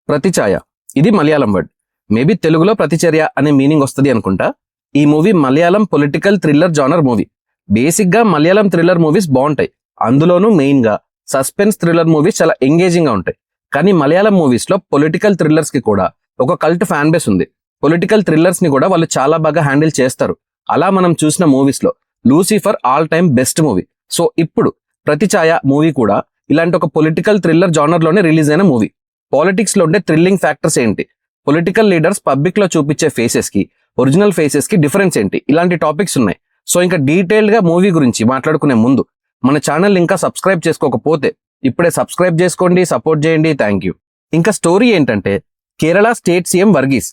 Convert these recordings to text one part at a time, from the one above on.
ప్రతిఛాయ ఇది Malayalam word. Maybe తెలుగులో ప్రతిచర్య అనే మీనింగ్ వస్తుంది అనుకుంటా. ఈ movie Malayalam political thriller genre movie. Basic గా మలయాళం థ్రిల్లర్ మూవీస్ బాగుంటాయి, అందులోనూ మెయిన్ గా సస్పెన్స్ థ్రిల్లర్ మూవీస్ చాలా ఎంగేజింగ్ గా ఉంటాయి. కానీ మలయాళం మూవీస్ లో పొలిటికల్ థ్రిల్లర్స్ కి కూడా ఒక కల్ట్ ఫ్యాన్ బేస్ ఉంది. పొలిటికల్ థ్రిల్లర్స్ ని కూడా వాళ్ళు చాలా బాగా హ్యాండిల్ చేస్తారు. అలా మనం చూసిన మూవీస్ లో Lucifer all time best movie. So ఇప్పుడు ప్రతిఛాయ మూవీ కూడా ఇలాంటి ఒక పొలిటికల్ థ్రిల్లర్ జానర్ లోనే రిలీజ్ అయిన మూవీ. పాలిటిక్స్ లో ఉండే థ్రిల్లింగ్ ఫ్యాక్టర్స్ ఏంటి, పొలిటికల్ లీడర్స్ పబ్లిక్ లో చూపించే ఫేసెస్ కి ఒరిజినల్ ఫేసెస్ కి డిఫరెన్స్ ఏంటి, ఇలాంటి టాపిక్స్ ఉన్నాయి. సో ఇంకా డీటెయిల్డ్ గా మూవీ గురించి మాట్లాడుకునే ముందు మన ఛానల్ ఇంకా సబ్స్క్రైబ్ చేసుకోకపోతే ఇప్పుడే సబ్స్క్రైబ్ చేసుకోండి, సపోర్ట్ చేయండి. Thank you. ఇంకా స్టోరీ ఏంటంటే, Kerala state CM Varghese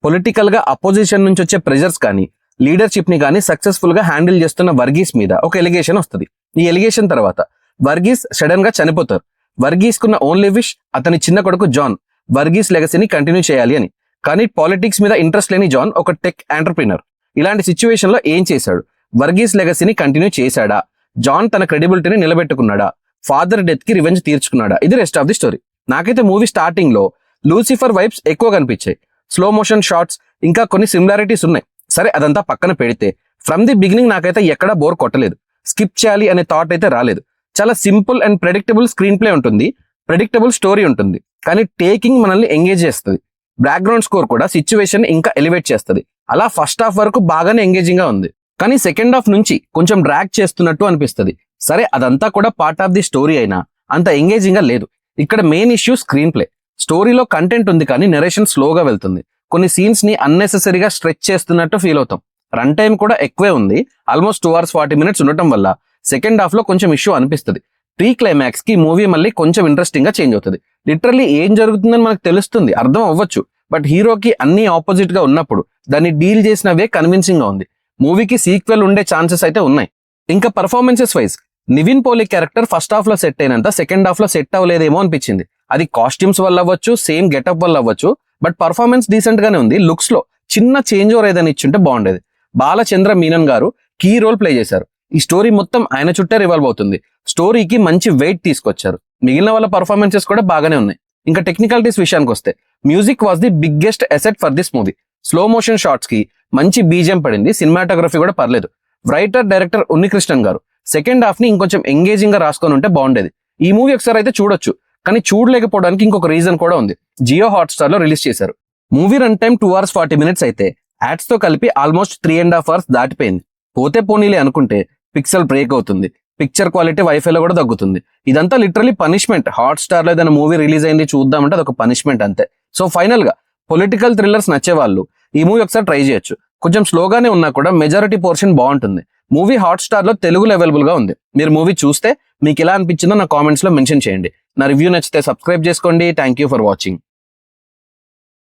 political గా అపోజిషన్ నుంచి వచ్చే ప్రెజర్స్ కానీ లీడర్షిప్ ని కానీ సక్సెస్ఫుల్ గా హ్యాండిల్ చేస్తున్న వర్గీస్ మీద ఒక ఎలిగేషన్ వస్తుంది. ఈ ఎలిగేషన్ తర్వాత వర్గీస్ సడన్ గా చనిపోతారు. వర్గీస్ కున్న ఓన్లీ విష్ అతని చిన్న కొడుకు జాన్ వర్గీస్ లెగసీని కంటిన్యూ చేయాలి అని. కానీ పాలిటిక్స్ మీద ఇంట్రెస్ట్ లేని జాన్ ఒక టెక్ ఎంటర్ప్రినర్. ఇలాంటి సిచ్యువేషన్ లో ఏం చేశాడు? వర్గీస్ లెగసీని కంటిన్యూ చేశాడా? జాన్ తన క్రెడిబిలిటీని నిలబెట్టుకున్నాడా? ఫాదర్ డెత్ కి రివెంజ్ తీర్చుకున్నాడా? ఇది రెస్ట్ ఆఫ్ ది స్టోరీ. నాకైతే మూవీ స్టార్టింగ్ లో లూసిఫర్ వైబ్స్ ఎక్కువ కనిపించాయి. స్లో మోషన్ షాట్స్ ఇంకా కొన్ని సిమిలారిటీస్ ఉన్నాయి. సరే అదంతా పక్కన పెడితే ఫ్రమ్ ది బిగినింగ్ నాకైతే ఎక్కడా బోర్ కొట్టలేదు. స్కిప్ చేయాలి అనే థాట్ అయితే రాలేదు. చాలా simple and predictable screen play ఉంటుంది, ప్రెడిక్టబుల్ స్టోరీ ఉంటుంది, కానీ టేకింగ్ మనల్ని ఎంగేజ్ చేస్తుంది. బ్యాక్గ్రౌండ్ స్కోర్ కూడా సిచ్యువేషన్ ఇంకా ఎలివేట్ చేస్తుంది. అలా ఫస్ట్ హాఫ్ వరకు బాగానే ఎంగేజింగ్ గా ఉంది, కానీ సెకండ్ హాఫ్ నుంచి కొంచెం డ్రాగ్ చేస్తున్నట్టు అనిపిస్తుంది. సరే అదంతా కూడా పార్ట్ ఆఫ్ ది స్టోరీ అయినా అంత ఎంగేజింగ్ గా లేదు. ఇక్కడ మెయిన్ ఇష్యూ స్క్రీన్ ప్లే. స్టోరీలో కంటెంట్ ఉంది కానీ నెరేషన్ స్లోగా వెళ్తుంది. కొన్ని సీన్స్ ని అన్నెసెసరీగా స్ట్రెచ్ చేస్తున్నట్టు ఫీల్ అవుతాం. రన్ టైం కూడా ఎక్కువే ఉంది, ఆల్మోస్ట్ 2 hours 40 minutes ఉండటం వల్ల సెకండ్ హాఫ్ లో కొంచెం ఇష్యూ అనిపిస్తుంది. ప్రీ క్లైమాక్స్ కి మూవీ మళ్ళీ కొంచెం ఇంట్రెస్టింగ్ గా చేంజ్ అవుతుంది. లిటరల్లీ ఏం జరుగుతుందని మనకు తెలుస్తుంది, అర్థం అవ్వచ్చు, బట్ హీరోకి అన్ని ఆపోజిట్ గా ఉన్నప్పుడు దాన్ని డీల్ చేసిన వే కన్విన్సింగ్ గా ఉంది. మూవీకి సీక్వెల్ ఉండే ఛాన్సెస్ అయితే ఉన్నాయి. ఇంకా performances wise Nivin Pauly character first half లో సెట్ అయినంత సెకండ్ హాఫ్ లో సెట్ అవ్వలేదేమో అనిపించింది. అది కాస్ట్యూమ్స్ వల్ల అవ్వచ్చు, సేమ్ గెటప్ వల్ల అవ్వచ్చు, బట్ పర్ఫార్మెన్స్ డీసెంట్ గానే ఉంది. లుక్స్ లో చిన్న చేంజ్ ఓవర్ ఏదైనా ఇచ్చుంటే బాగుండేది. బాలచంద్ర మీనన్ గారు కీ రోల్ ప్లే చేశారు. ఈ స్టోరీ మొత్తం ఆయన చుట్టే రివాల్వ్ అవుతుంది. స్టోరీకి మంచి వెయిట్ తీసుకొచ్చారు. మిగిలిన వాళ్ళ పర్ఫార్మెన్సెస్ కూడా బాగానే ఉన్నాయి. ఇంకా టెక్నికాలిటీస్ విషయానికి వస్తే music was the biggest asset for this movie. Slow motion shots కి మంచి బీజిఎం పడింది. సినిమాటోగ్రఫీ కూడా పర్లేదు. రైటర్ డైరెక్టర్ ఉన్నికృష్ణన్ గారు సెకండ్ హాఫ్ ని ఇంకొంచెం ఎంగేజింగ్ గా రాసుకొని ఉంటే బాగుండేది. ఈ మూవీ ఒకసారి అయితే చూడొచ్చు, కానీ చూడలేకపోవడానికి ఇంకొక రీజన్ కూడా ఉంది. జియో హాట్స్టార్ లో రిలీజ్ చేశారు. Movie run time 2 hours 40 minutes అయితే యాడ్స్ తో కలిపి ఆల్మోస్ట్ 3.5 hours దాటిపోయింది. పోతే పోనీలే అనుకుంటే పిక్సెల్ బ్రేక్ అవుతుంది, పిక్చర్ క్వాలిటీ వైఫైలో కూడా తగ్గుతుంది. ఇదంతా లిటరలీ పనిష్మెంట్. హాట్స్టార్ లో ఏదైనా మూవీ రిలీజ్ అయింది చూద్దామంటే అదొక పనిష్మెంట్ అంతే. సో ఫైనల్ గా పొలిటికల్ థ్రిల్లర్స్ నచ్చే వాళ్ళు ఈ మూవీ ఒకసారి ట్రై చేయొచ్చు. కొంచెం స్లోగానే ఉన్నా కూడా మెజారిటీ పోర్షన్ బాగుంటుంది. మూవీ హాట్స్టార్ లో తెలుగులో అవైలబుల్ గా ఉంది. మీరు మూవీ చూస్తే మీకు ఎలా అనిపించిందో నా కామెంట్స్ లో మెన్షన్ చేయండి. నా రివ్యూ నచ్చితే సబ్స్క్రైబ్ చేసుకోండి. Thank you for watching.